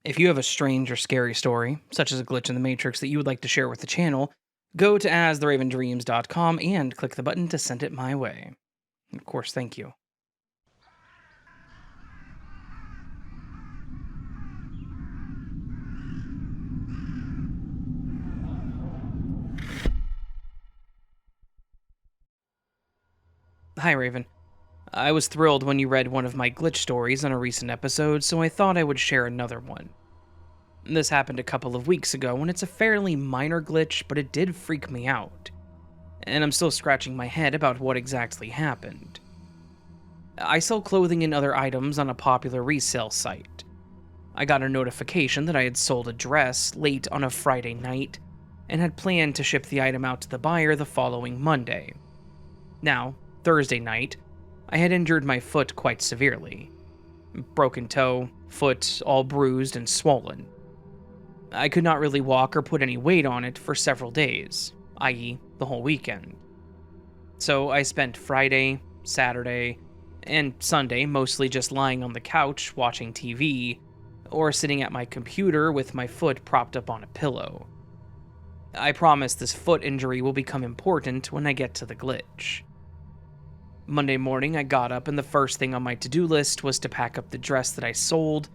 If you have a strange or scary story, such as a glitch in the Matrix that you would like to share with the channel, go to astheravendreams.com and click the button to send it my way. Of course, thank you. Hi, Raven. I was thrilled when you read one of my glitch stories on a recent episode, so I thought I would share another one. This happened a couple of weeks ago, and it's a fairly minor glitch, but it did freak me out. And I'm still scratching my head about what exactly happened. I sell clothing and other items on a popular resale site. I got a notification that I had sold a dress late on a Friday night, and had planned to ship the item out to the buyer the following Monday. Now, Thursday night, I had injured my foot quite severely. Broken toe, foot all bruised and swollen. I could not really walk or put any weight on it for several days, i.e., the whole weekend. So I spent Friday, Saturday, and Sunday mostly just lying on the couch watching TV, or sitting at my computer with my foot propped up on a pillow. I promise this foot injury will become important when I get to the glitch. Monday morning, I got up and the first thing on my to-do list was to pack up the dress that I sold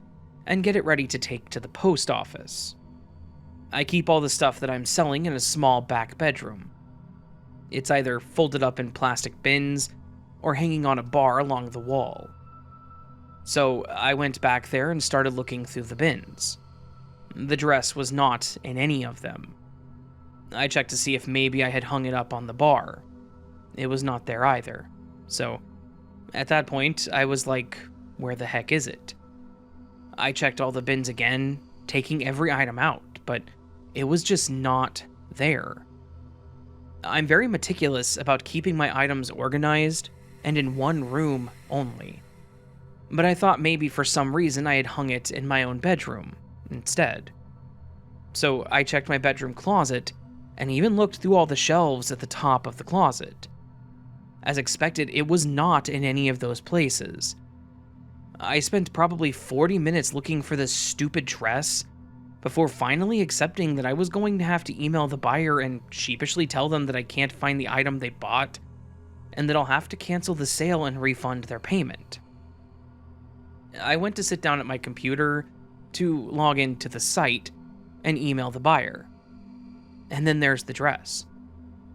and get it ready to take to the post office. I keep all the stuff that I'm selling in a small back bedroom. It's either folded up in plastic bins or hanging on a bar along the wall. So I went back there and started looking through the bins. The dress was not in any of them. I checked to see if maybe I had hung it up on the bar. It was not there either. So, at that point, I was like, where the heck is it? I checked all the bins again, taking every item out, but it was just not there. I'm very meticulous about keeping my items organized and in one room only. But I thought maybe for some reason I had hung it in my own bedroom instead. So I checked my bedroom closet and even looked through all the shelves at the top of the closet. As expected, it was not in any of those places. I spent probably 40 minutes looking for this stupid dress before finally accepting that I was going to have to email the buyer and sheepishly tell them that I can't find the item they bought, and that I'll have to cancel the sale and refund their payment. I went to sit down at my computer to log into the site and email the buyer. And then there's the dress,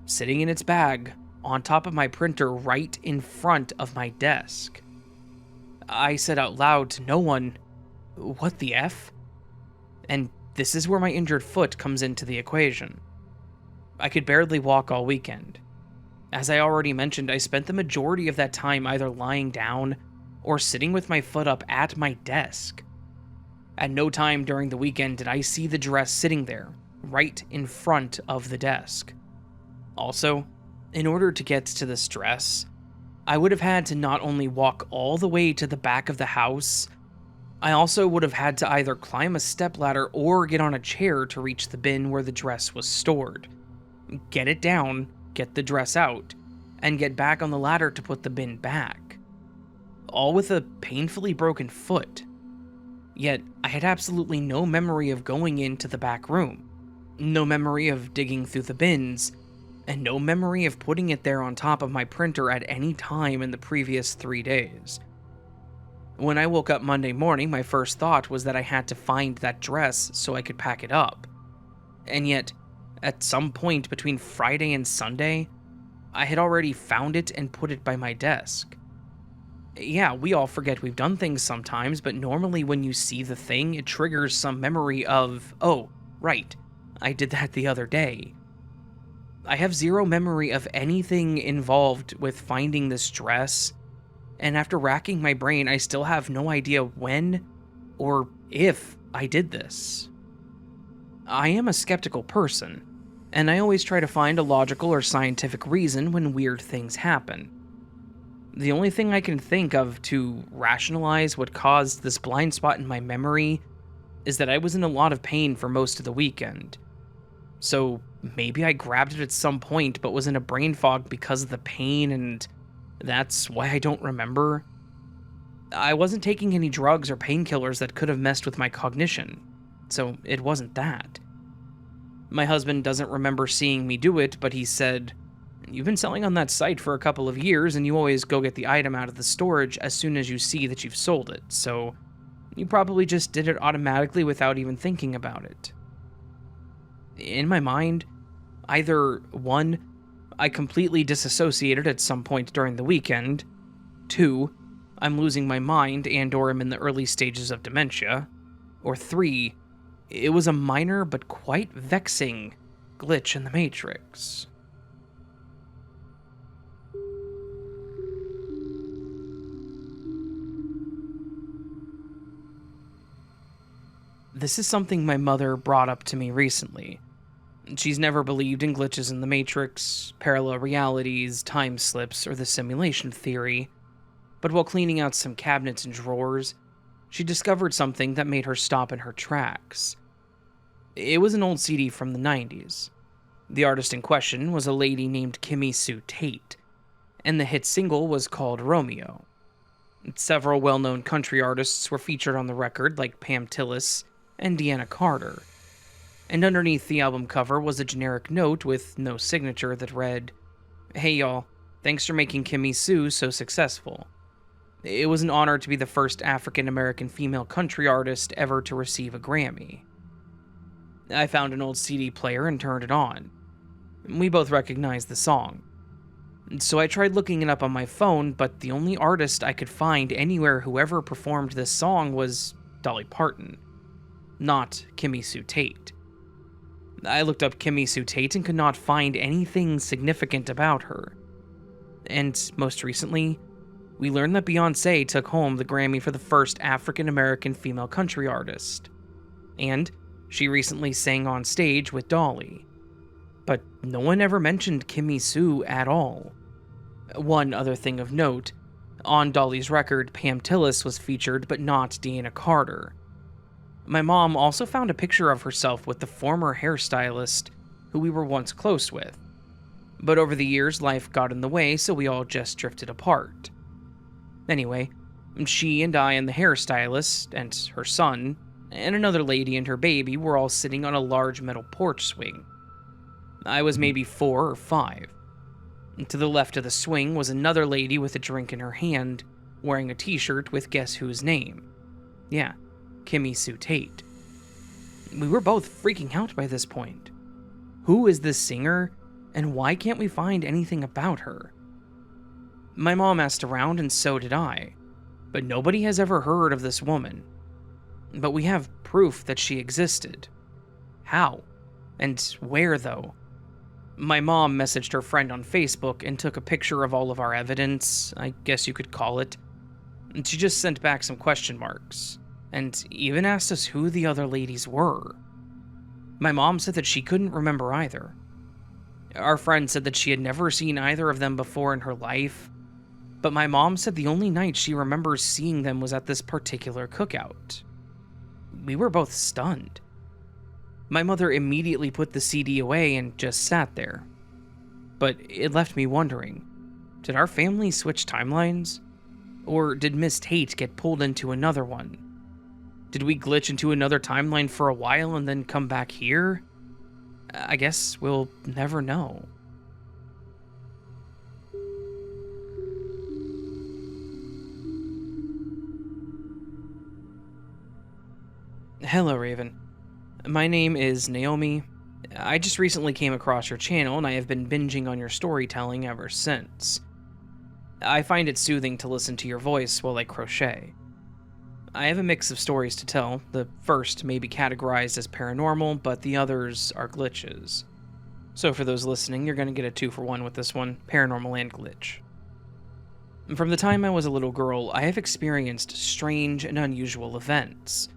sitting in its bag, on top of my printer right in front of my desk. I said out loud to no one, "What the F?" And this is where my injured foot comes into the equation. I could barely walk all weekend. As I already mentioned, I spent the majority of that time either lying down or sitting with my foot up at my desk. At no time during the weekend did I see the dress sitting there, right in front of the desk. Also, in order to get to this dress, I would have had to not only walk all the way to the back of the house, I also would have had to either climb a stepladder or get on a chair to reach the bin where the dress was stored, get it down, get the dress out, and get back on the ladder to put the bin back. All with a painfully broken foot. Yet, I had absolutely no memory of going into the back room, no memory of digging through the bins, and no memory of putting it there on top of my printer at any time in the previous 3 days. When I woke up Monday morning, my first thought was that I had to find that dress so I could pack it up. And yet, at some point between Friday and Sunday, I had already found it and put it by my desk. Yeah, we all forget we've done things sometimes, but normally when you see the thing, it triggers some memory of, oh, right, I did that the other day. I have zero memory of anything involved with finding this dress, and after racking my brain, I still have no idea when or if I did this. I am a skeptical person, and I always try to find a logical or scientific reason when weird things happen. The only thing I can think of to rationalize what caused this blind spot in my memory is that I was in a lot of pain for most of the weekend. So maybe I grabbed it at some point but was in a brain fog because of the pain, and that's why I don't remember. I wasn't taking any drugs or painkillers that could have messed with my cognition, so it wasn't that. My husband doesn't remember seeing me do it, but he said, "You've been selling on that site for a couple of years, and you always go get the item out of the storage as soon as you see that you've sold it, so you probably just did it automatically without even thinking about it." In my mind, either 1, I completely disassociated at some point during the weekend, 2, I'm losing my mind and/or am in the early stages of dementia, or 3, it was a minor but quite vexing glitch in the Matrix. This is something my mother brought up to me recently. She's never believed in glitches in the Matrix, parallel realities, time slips, or the simulation theory, but while cleaning out some cabinets and drawers, she discovered something that made her stop in her tracks. It was an old CD from the 90s. The artist in question was a lady named Kimmy Sue Tate, and the hit single was called Romeo. Several well-known country artists were featured on the record, like Pam Tillis and Deanna Carter, and underneath the album cover was a generic note with no signature that read, "Hey y'all, thanks for making Kimmy Sue so successful. It was an honor to be the first African-American female country artist ever to receive a Grammy." I found an old CD player and turned it on. We both recognized the song. So I tried looking it up on my phone, but the only artist I could find anywhere who ever performed this song was Dolly Parton, not Kimmy Sue Tate. I looked up Kimmy Sue Tate and could not find anything significant about her. And most recently, we learned that Beyoncé took home the Grammy for the first African-American female country artist. And she recently sang on stage with Dolly. But no one ever mentioned Kimmy Sue at all. One other thing of note, on Dolly's record, Pam Tillis was featured, but not Deanna Carter. My mom also found a picture of herself with the former hairstylist who we were once close with. But over the years, life got in the way, so we all just drifted apart. Anyway, she and I and the hairstylist, and her son, and another lady and her baby were all sitting on a large metal porch swing. I was maybe 4 or 5. To the left of the swing was another lady with a drink in her hand, wearing a t-shirt with guess whose name. Yeah, Kimmy Sue Tate. We were both freaking out by this point. Who is this singer, and why can't we find anything about her? My mom asked around, and so did I, but nobody has ever heard of this woman. But we have proof that she existed. How? And where, though? My mom messaged her friend on Facebook and took a picture of all of our evidence, I guess you could call it. And she just sent back some question marks, and even asked us who the other ladies were. My mom said that she couldn't remember either. Our friend said that she had never seen either of them before in her life, but my mom said the only night she remembers seeing them was at this particular cookout. We were both stunned. My mother immediately put the CD away and just sat there. But it left me wondering, did our family switch timelines? Or did Miss Tate get pulled into another one? Did we glitch into another timeline for a while and then come back here? I guess we'll never know. Hello, Raven. My name is Naomi. I just recently came across your channel and I have been binging on your storytelling ever since. I find it soothing to listen to your voice while I crochet. I have a mix of stories to tell. The first may be categorized as paranormal, but the others are glitches. So for those listening, you're going to get a 2-for-1 with this one, paranormal and glitch. From the time I was a little girl, I have experienced strange and unusual events.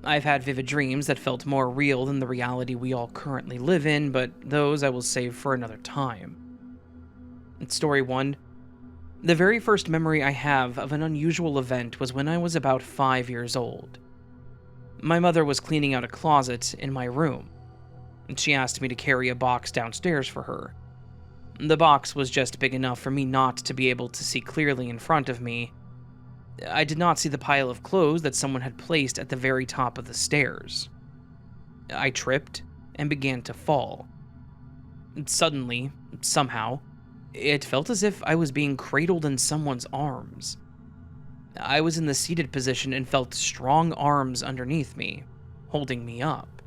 I've had vivid dreams that felt more real than the reality we all currently live in, but those I will save for another time. Story 1. The very first memory I have of an unusual event was when I was about 5 years old. My mother was cleaning out a closet in my room, and she asked me to carry a box downstairs for her. The box was just big enough for me not to be able to see clearly in front of me. I did not see the pile of clothes that someone had placed at the very top of the stairs. I tripped and began to fall. Suddenly, somehow, it felt as if I was being cradled in someone's arms. I was in the seated position and felt strong arms underneath me, holding me up.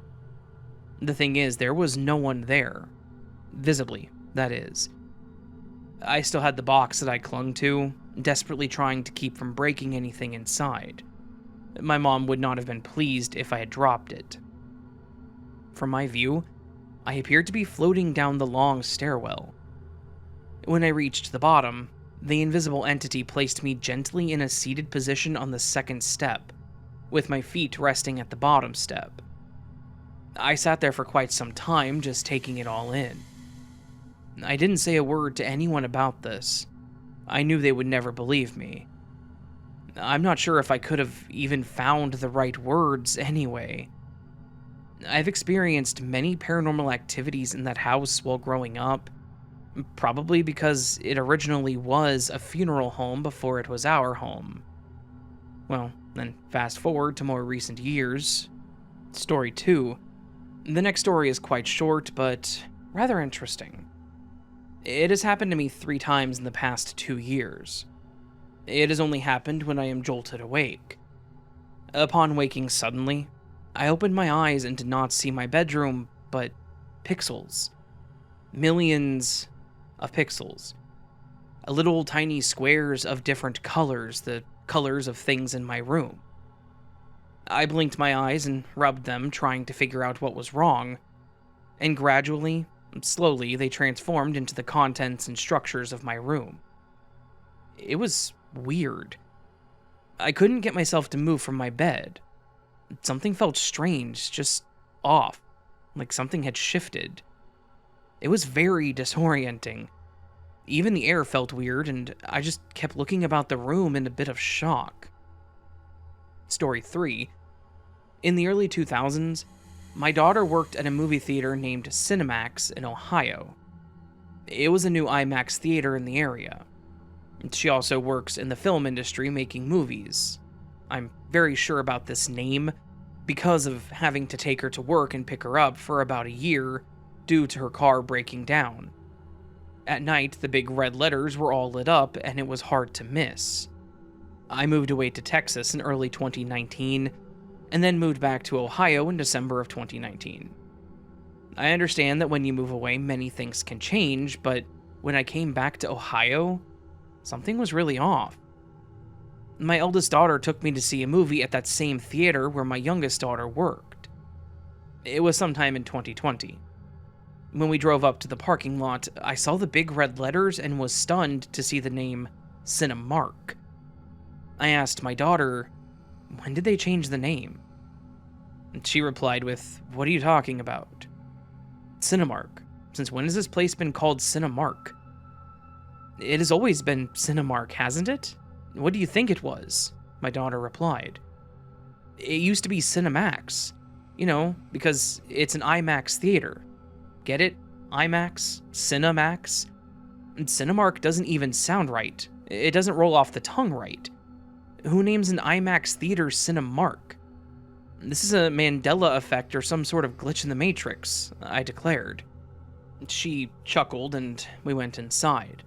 The thing is, there was no one there. Visibly, that is. I still had the box that I clung to, desperately trying to keep from breaking anything inside. My mom would not have been pleased if I had dropped it. From my view, I appeared to be floating down the long stairwell. When I reached the bottom, the invisible entity placed me gently in a seated position on the second step, with my feet resting at the bottom step. I sat there for quite some time, just taking it all in. I didn't say a word to anyone about this. I knew they would never believe me. I'm not sure if I could have even found the right words anyway. I've experienced many paranormal activities in that house while growing up, probably because it originally was a funeral home before it was our home. Well, then fast forward to more recent years. Story 2. The next story is quite short, but rather interesting. It has happened to me 3 times in the past 2 years. It has only happened when I am jolted awake. Upon waking suddenly, I opened my eyes and did not see my bedroom, but pixels. Millions of pixels. Little tiny squares of different colors, the colors of things in my room. I blinked my eyes and rubbed them, trying to figure out what was wrong, and gradually, slowly, they transformed into the contents and structures of my room. It was weird. I couldn't get myself to move from my bed. Something felt strange, just off, like something had shifted. It was very disorienting. Even the air felt weird, and I just kept looking about the room in a bit of shock. Story 3. In the early 2000s, my daughter worked at a movie theater named Cinemax in Ohio. It was a new IMAX theater in the area. She also works in the film industry making movies. I'm very sure about this name because of having to take her to work and pick her up for about a year due to her car breaking down. At night, the big red letters were all lit up and it was hard to miss. I moved away to Texas in early 2019 and then moved back to Ohio in December of 2019. I understand that when you move away, many things can change, but when I came back to Ohio, something was really off. My eldest daughter took me to see a movie at that same theater where my youngest daughter worked. It was sometime in 2020. When we drove up to the parking lot, I saw the big red letters and was stunned to see the name Cinemark. I asked my daughter, when did they change the name? And she replied with, what are you talking about? Cinemark. Since when has this place been called Cinemark? It has always been Cinemark, hasn't it? What do you think it was? My daughter replied. It used to be Cinemax. You know, because it's an IMAX theater. Get it? IMAX? Cinemax? And Cinemark doesn't even sound right. It doesn't roll off the tongue right. Who names an IMAX theater Cinemark? This is a Mandela effect or some sort of glitch in the Matrix, I declared. She chuckled and we went inside.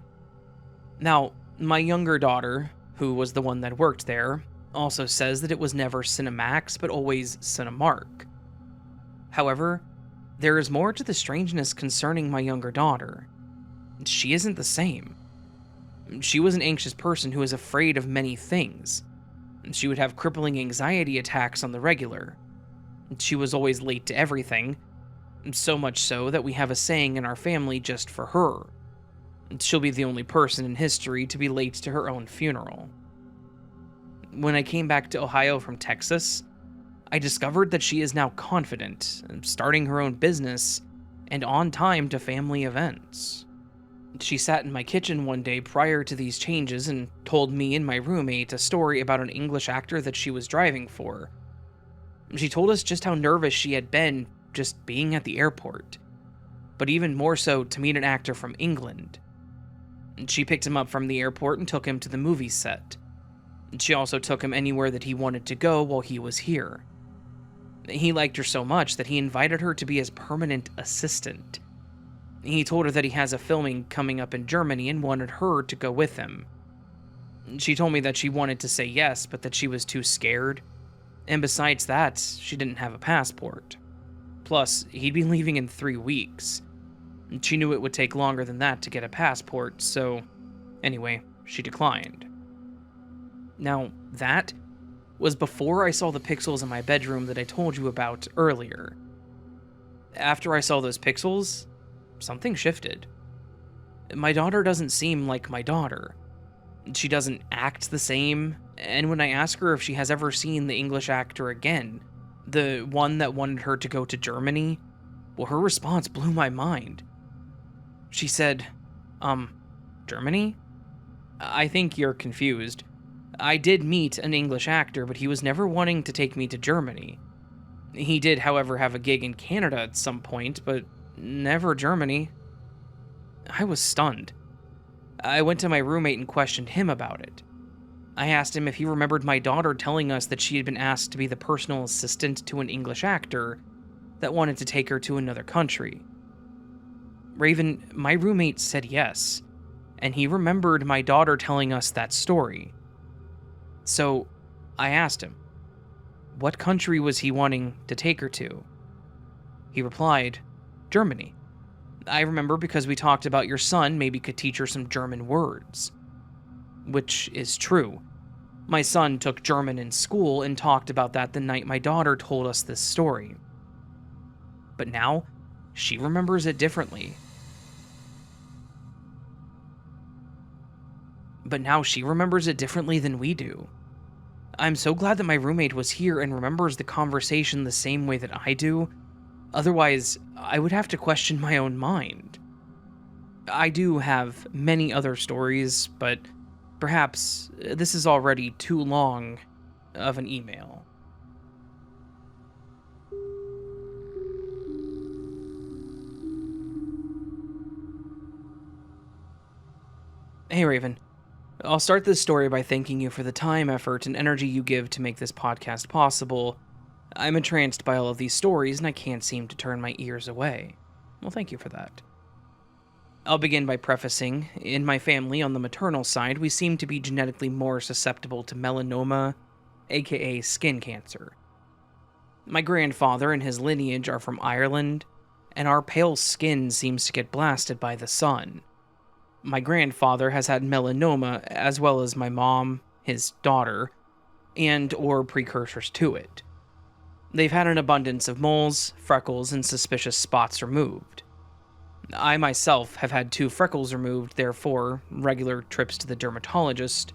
Now, my younger daughter, who was the one that worked there, also says that it was never Cinemax but always Cinemark. However, there is more to the strangeness concerning my younger daughter. She isn't the same. She was an anxious person who was afraid of many things. She would have crippling anxiety attacks on the regular. She was always late to everything, so much so that we have a saying in our family just for her. She'll be the only person in history to be late to her own funeral. When I came back to Ohio from Texas, I discovered that she is now confident, starting her own business, and on time to family events. She sat in my kitchen one day prior to these changes and told me and my roommate a story about an English actor that she was driving for. She told us just how nervous she had been just being at the airport, but even more so to meet an actor from England. She picked him up from the airport and took him to the movie set. She also took him anywhere that he wanted to go while he was here. He liked her so much that he invited her to be his permanent assistant. He told her that he has a filming coming up in Germany and wanted her to go with him. She told me that she wanted to say yes, but that she was too scared. And besides that, she didn't have a passport. Plus, he'd be leaving in 3 weeks. She knew it would take longer than that to get a passport, so anyway, she declined. Now, that was before I saw the pixels in my bedroom that I told you about earlier. After I saw those pixels, something shifted. My daughter doesn't seem like my daughter. She doesn't act the same, and when I ask her if she has ever seen the English actor again, the one that wanted her to go to Germany, well, her response blew my mind. She said, Germany? I think you're confused. I did meet an English actor, but he was never wanting to take me to Germany. He did, however, have a gig in Canada at some point, but never Germany. I was stunned. I went to my roommate and questioned him about it. I asked him if he remembered my daughter telling us that she had been asked to be the personal assistant to an English actor that wanted to take her to another country. Raven, my roommate said yes, and he remembered my daughter telling us that story. So, I asked him, what country was he wanting to take her to? He replied, Germany. I remember because we talked about your son maybe could teach her some German words. Which is true. My son took German in school and talked about that the night my daughter told us this story. But now, she remembers it differently. Than we do. I'm so glad that my roommate was here and remembers the conversation the same way that I do. Otherwise, I would have to question my own mind. I do have many other stories, but perhaps this is already too long of an email. Hey Raven, I'll start this story by thanking you for the time, effort, and energy you give to make this podcast possible. I'm entranced by all of these stories, and I can't seem to turn my ears away. Well, thank you for that. I'll begin by prefacing, in my family on the maternal side, we seem to be genetically more susceptible to melanoma, aka skin cancer. My grandfather and his lineage are from Ireland, and our pale skin seems to get blasted by the sun. My grandfather has had melanoma, as well as my mom, his daughter, and or precursors to it. They've had an abundance of moles, freckles, and suspicious spots removed. I myself have had 2 freckles removed, therefore, regular trips to the dermatologist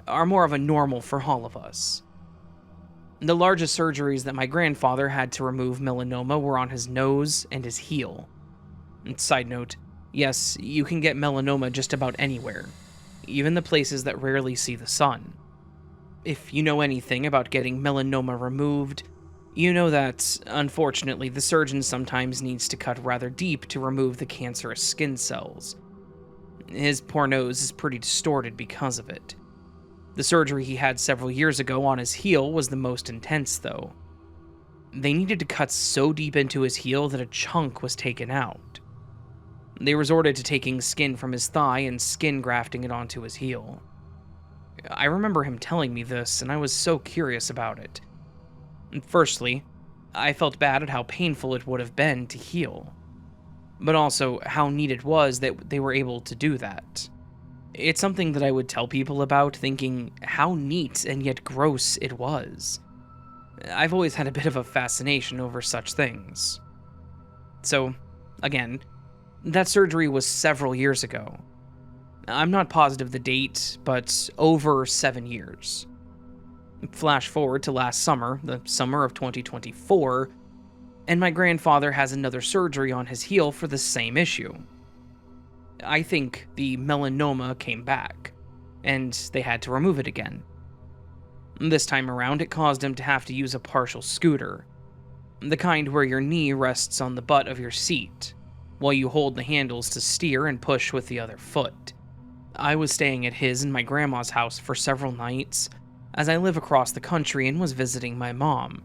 are more of a normal for all of us. The largest surgeries that my grandfather had to remove melanoma were on his nose and his heel. And side note, yes, you can get melanoma just about anywhere, even the places that rarely see the sun. If you know anything about getting melanoma removed, you know that, unfortunately, the surgeon sometimes needs to cut rather deep to remove the cancerous skin cells. His poor nose is pretty distorted because of it. The surgery he had several years ago on his heel was the most intense, though. They needed to cut so deep into his heel that a chunk was taken out. They resorted to taking skin from his thigh and skin grafting it onto his heel. I remember him telling me this, and I was so curious about it. Firstly, I felt bad at how painful it would have been to heal, but also how neat it was that they were able to do that. It's something that I would tell people about, thinking how neat and yet gross it was. I've always had a bit of a fascination over such things. So, again, that surgery was several years ago. I'm not positive the date, but over 7 years. Flash forward to last summer, the summer of 2024, and my grandfather has another surgery on his heel for the same issue. I think the melanoma came back, and they had to remove it again. This time around, it caused him to have to use a partial scooter, the kind where your knee rests on the butt of your seat, while you hold the handles to steer and push with the other foot. I was staying at his and my grandma's house for several nights. as I live across the country and was visiting my mom,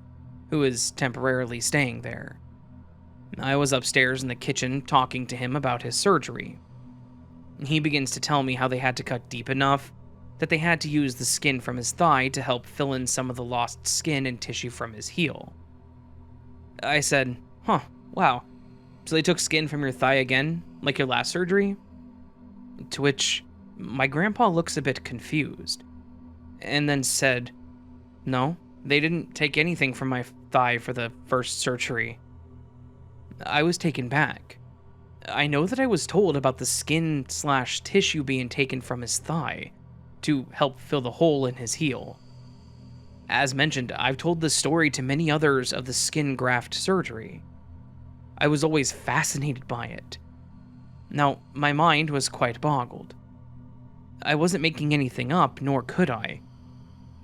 who is temporarily staying there. I was upstairs in the kitchen talking to him about his surgery. He begins to tell me how they had to cut deep enough that they had to use the skin from his thigh to help fill in some of the lost skin and tissue from his heel. I said, "Huh, wow. So they took skin from your thigh again, like your last surgery?" To which my grandpa looks a bit confused, and then said, "No, they didn't take anything from my thigh for the first surgery." I was taken back. I know that I was told about the skin/tissue being taken from his thigh to help fill the hole in his heel. As mentioned, I've told this story to many others of the skin graft surgery. I was always fascinated by it. Now, my mind was quite boggled. I wasn't making anything up, nor could I.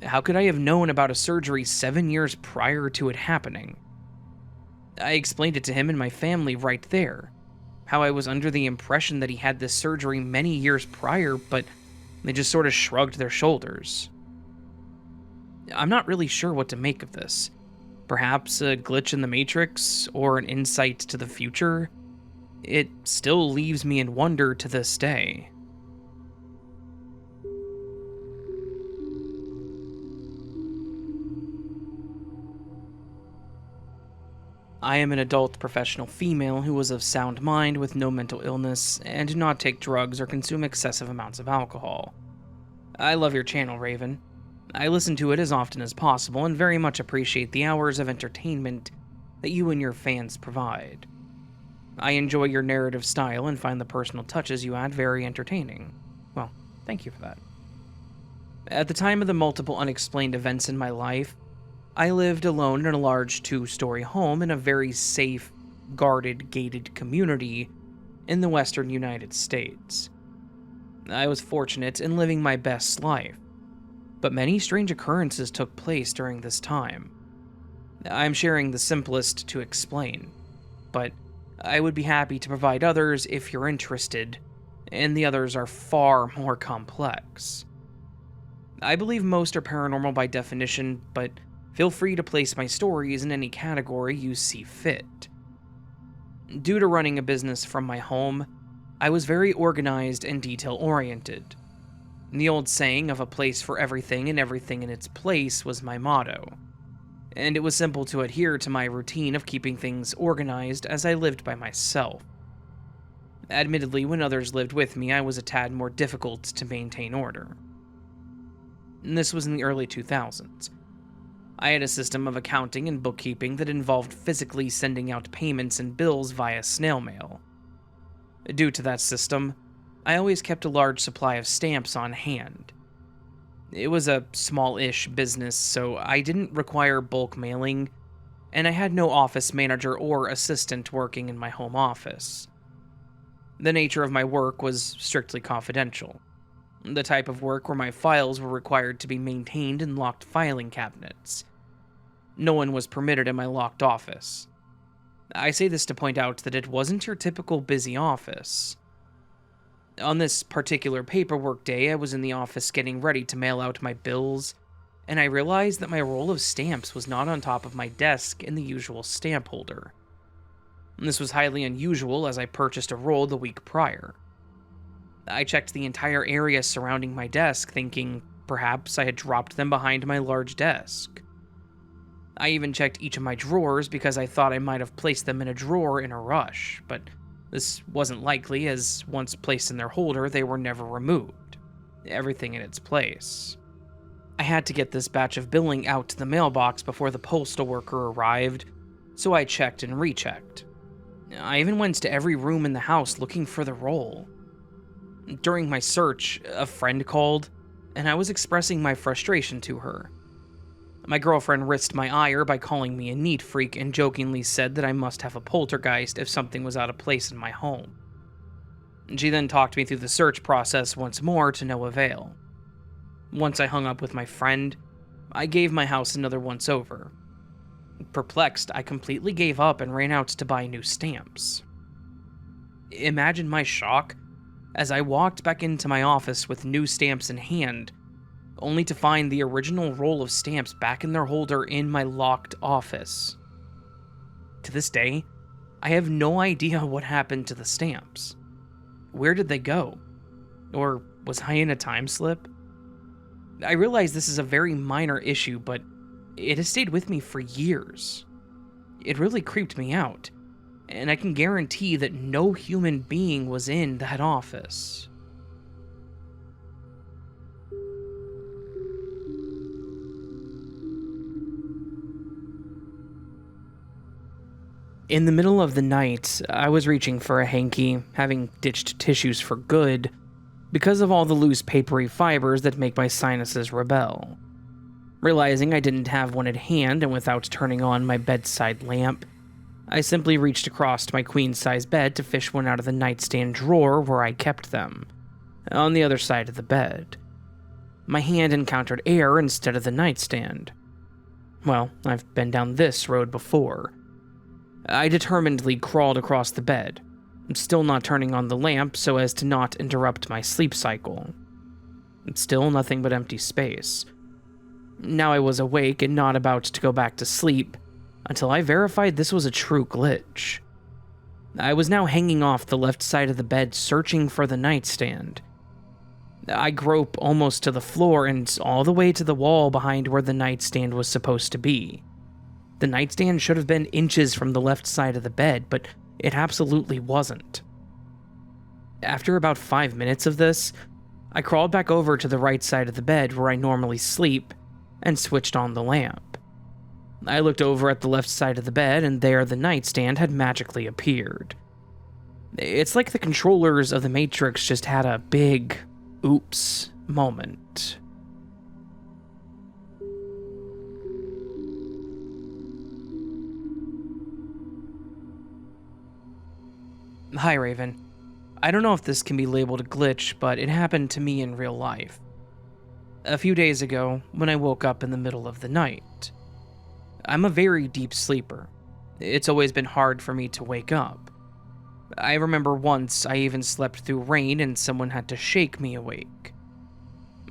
How could I have known about a surgery 7 years prior to it happening? I explained it to him and my family right there, how I was under the impression that he had this surgery many years prior, but they just sort of shrugged their shoulders. I'm not really sure what to make of this. Perhaps a glitch in the Matrix, or an insight to the future? It still leaves me in wonder to this day. I am an adult professional female who is of sound mind with no mental illness and do not take drugs or consume excessive amounts of alcohol. I love your channel, Raven. I listen to it as often as possible and very much appreciate the hours of entertainment that you and your fans provide. I enjoy your narrative style and find the personal touches you add very entertaining. Well, thank you for that. At the time of the multiple unexplained events in my life, I lived alone in a large 2-story home in a very safe, guarded, gated community in the western United States. I was fortunate in living my best life, but many strange occurrences took place during this time. I'm sharing the simplest to explain, but I would be happy to provide others if you're interested, and the others are far more complex. I believe most are paranormal by definition, but feel free to place my stories in any category you see fit. Due to running a business from my home, I was very organized and detail-oriented. The old saying of a place for everything and everything in its place was my motto, and it was simple to adhere to my routine of keeping things organized as I lived by myself. Admittedly, when others lived with me, I was a tad more difficult to maintain order. This was in the early 2000s. I had a system of accounting and bookkeeping that involved physically sending out payments and bills via snail mail. Due to that system, I always kept a large supply of stamps on hand. It was a small-ish business, so I didn't require bulk mailing, and I had no office manager or assistant working in my home office. The nature of my work was strictly confidential, the type of work where my files were required to be maintained in locked filing cabinets. No one was permitted in my locked office. I say this to point out that it wasn't your typical busy office. On this particular paperwork day, I was in the office getting ready to mail out my bills, and I realized that my roll of stamps was not on top of my desk in the usual stamp holder. This was highly unusual as I purchased a roll the week prior. I checked the entire area surrounding my desk, thinking perhaps I had dropped them behind my large desk. I even checked each of my drawers because I thought I might have placed them in a drawer in a rush, but this wasn't likely, as once placed in their holder, they were never removed. Everything in its place. I had to get this batch of billing out to the mailbox before the postal worker arrived, so I checked and rechecked. I even went to every room in the house looking for the roll. During my search, a friend called, and I was expressing my frustration to her. My girlfriend risked my ire by calling me a neat freak and jokingly said that I must have a poltergeist if something was out of place in my home. She then talked me through the search process once more to no avail. Once I hung up with my friend, I gave my house another once-over. Perplexed, I completely gave up and ran out to buy new stamps. Imagine my shock as I walked back into my office with new stamps in hand, only to find the original roll of stamps back in their holder in my locked office. To this day, I have no idea what happened to the stamps. Where did they go? Or was I in a time slip? I realize this is a very minor issue, but it has stayed with me for years. It really creeped me out, and I can guarantee that no human being was in that office. In the middle of the night, I was reaching for a hanky, having ditched tissues for good, because of all the loose papery fibers that make my sinuses rebel. Realizing I didn't have one at hand, and without turning on my bedside lamp, I simply reached across my queen-size bed to fish one out of the nightstand drawer where I kept them, on the other side of the bed. My hand encountered air instead of the nightstand. Well, I've been down this road before. I determinedly crawled across the bed, still not turning on the lamp so as to not interrupt my sleep cycle. Still nothing but empty space. Now I was awake and not about to go back to sleep until I verified this was a true glitch. I was now hanging off the left side of the bed searching for the nightstand. I grope almost to the floor and all the way to the wall behind where the nightstand was supposed to be. The nightstand should have been inches from the left side of the bed, but it absolutely wasn't. After about 5 minutes of this, I crawled back over to the right side of the bed where I normally sleep and switched on the lamp. I looked over at the left side of the bed, and there the nightstand had magically appeared. It's like the controllers of the Matrix just had a big oops moment. Hi, Raven. I don't know if this can be labeled a glitch, but it happened to me in real life. A few days ago, when I woke up in the middle of the night. I'm a very deep sleeper. It's always been hard for me to wake up. I remember once I even slept through rain and someone had to shake me awake.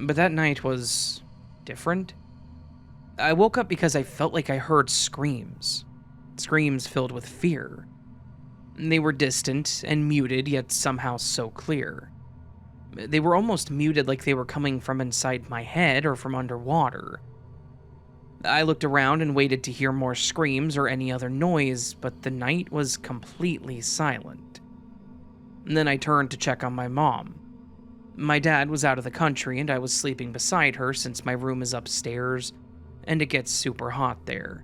But that night was different. I woke up because I felt like I heard screams. Screams filled with fear. They were distant and muted, yet somehow so clear. They were almost muted like they were coming from inside my head or from underwater. I looked around and waited to hear more screams or any other noise, but the night was completely silent. And then I turned to check on my mom. My dad was out of the country and I was sleeping beside her since my room is upstairs and it gets super hot there.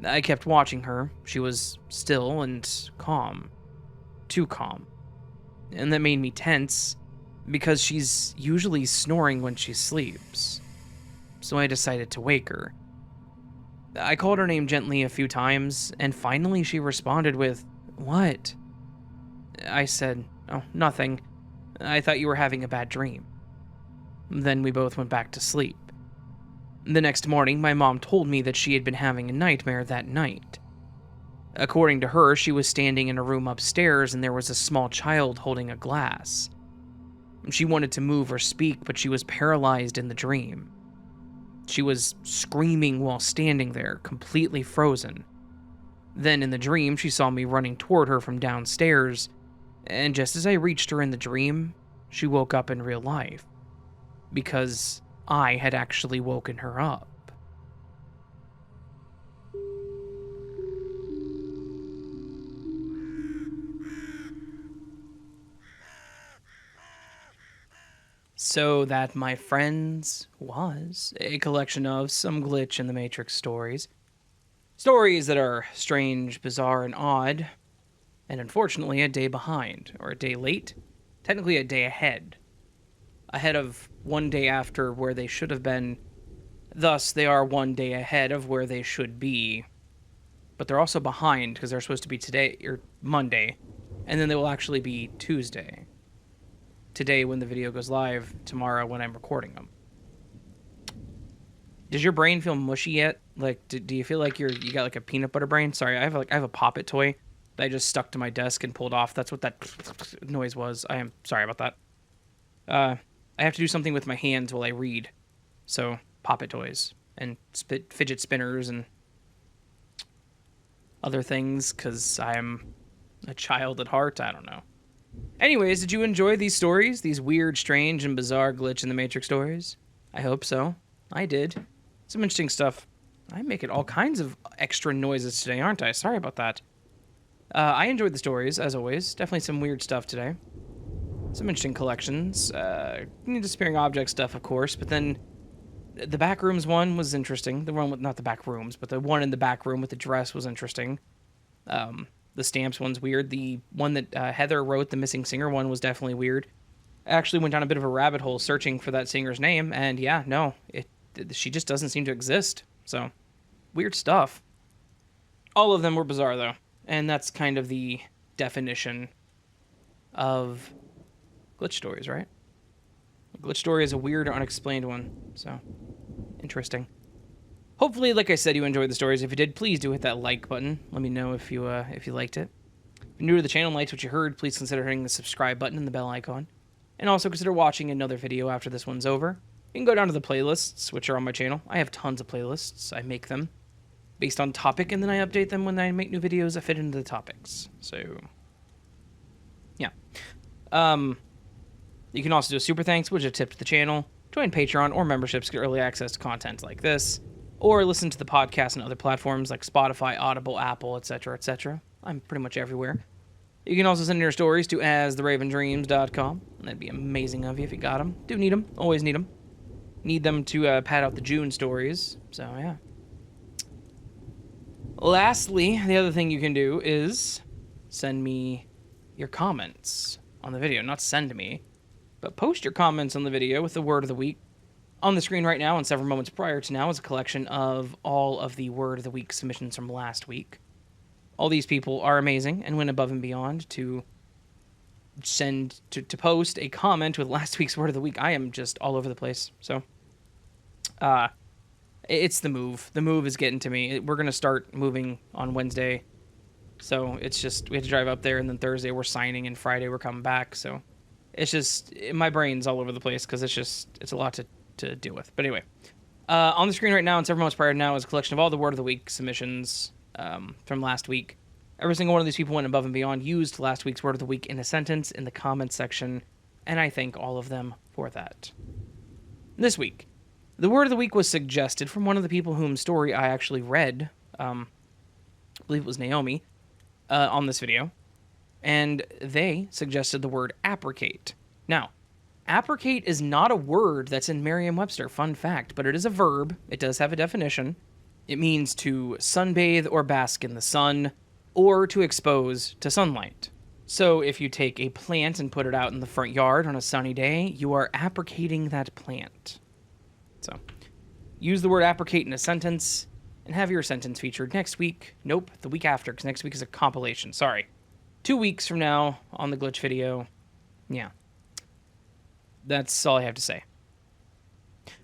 I kept watching her. She was still and calm. Too calm. And that made me tense, because she's usually snoring when she sleeps. So I decided to wake her. I called her name gently a few times, and finally she responded with, "What?" I said, "Oh, nothing. I thought you were having a bad dream." Then we both went back to sleep. The next morning, my mom told me that she had been having a nightmare that night. According to her, she was standing in a room upstairs and there was a small child holding a glass. She wanted to move or speak, but she was paralyzed in the dream. She was screaming while standing there, completely frozen. Then in the dream, she saw me running toward her from downstairs, and just as I reached her in the dream, she woke up in real life. Because I had actually woken her up. So that, my friends, was a collection of some glitch in the Matrix stories. Stories that are strange, bizarre, and odd, and unfortunately a day behind, or a day late, technically a day ahead. Ahead of one day after where they should have been. Thus, they are one day ahead of where they should be. But they're also behind because they're supposed to be today, or Monday, and then they will actually be Tuesday. Today when the video goes live, tomorrow when I'm recording them. Does your brain feel mushy yet? Like, do you feel like you got like a peanut butter brain? Sorry, I have a Pop-It toy that I just stuck to my desk and pulled off. That's what that noise was. I am sorry about that. I have to do something with my hands while I read, So, Pop-It toys and fidget spinners and other things, because I'm a child at heart. I don't know. Anyways, did you enjoy these stories? These weird, strange, and bizarre glitch in the Matrix stories? I hope so. I did. Some interesting stuff. I'm making all kinds of extra noises today, aren't I? Sorry about that. I enjoyed the stories, as always. Definitely some weird stuff today. Some interesting collections. Disappearing object stuff, of course, but then the back rooms one was interesting. The one with, not the back rooms, but the one in the back room with the dress was interesting. The stamps one's weird. The one that Heather wrote, the missing singer one, was definitely weird. I actually went down a bit of a rabbit hole searching for that singer's name, and yeah, no, she just doesn't seem to exist. So, weird stuff. All of them were bizarre, though, and that's kind of the definition of glitch stories, right? A glitch story is a weird or unexplained one, so interesting. Hopefully, like I said, you enjoyed the stories. If you did, please do hit that like button. Let me know if you liked it. If you're new to the channel and liked what you heard, please consider hitting the subscribe button and the bell icon. And also consider watching another video after this one's over. You can go down to the playlists, which are on my channel. I have tons of playlists. I make them based on topic, and then I update them when I make new videos that fit into the topics. So, yeah. You can also do a super thanks, which is a tip to the channel. Join Patreon or memberships to get early access to content like this. Or listen to the podcast on other platforms like Spotify, Audible, Apple, etc., etc. I'm pretty much everywhere. You can also send in your stories to astheravendreams.com. That'd be amazing of you if you got them. Do need them. Always need them. Need them to pad out the June stories. So, yeah. Lastly, the other thing you can do is send me your comments on the video. Not send me, but post your comments on the video with the word of the week. On the screen right now and several moments prior to now is a collection of all of the word of the week submissions from last week. All these people are amazing and went above and beyond to post a comment with last week's word of the week. I am just all over the place. So, it's the move. The move is getting to me. We're going to start moving on Wednesday. So it's just, we have to drive up there, and then Thursday we're signing, and Friday we're coming back. So it's just, my brain's all over the place because it's a lot to deal with. But anyway, on the screen right now and several months prior to now is a collection of all the word of the week submissions from last week. Every single one of these people went above and beyond, used last week's word of the week in a sentence in the comments section, and I thank all of them for that. This week, the word of the week was suggested from one of the people whose story I actually read, I believe it was NAOMI, on this video, and they suggested the word apricate. Now, apricate is not a word that's in Merriam-Webster, fun fact, but it is a verb. It does have a definition. It means to sunbathe or bask in the sun, or to expose to sunlight. So if you take a plant and put it out in the front yard on a sunny day, you are apricating that plant. So, use the word apricate in a sentence, and have your sentence featured next week. Nope, the week after, because next week is a compilation. Sorry. 2 weeks from now on the glitch video. Yeah. That's all I have to say.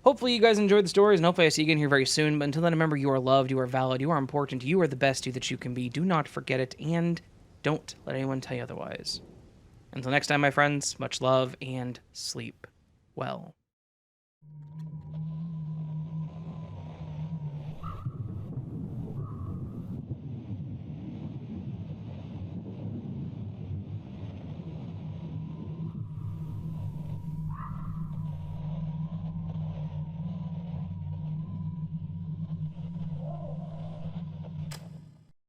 Hopefully you guys enjoyed the stories, and hopefully I see you again here very soon. But until then, remember, you are loved, you are valid, you are important, you are the best you that you can be. Do not forget it, and don't let anyone tell you otherwise. Until next time, my friends, much love, and sleep well.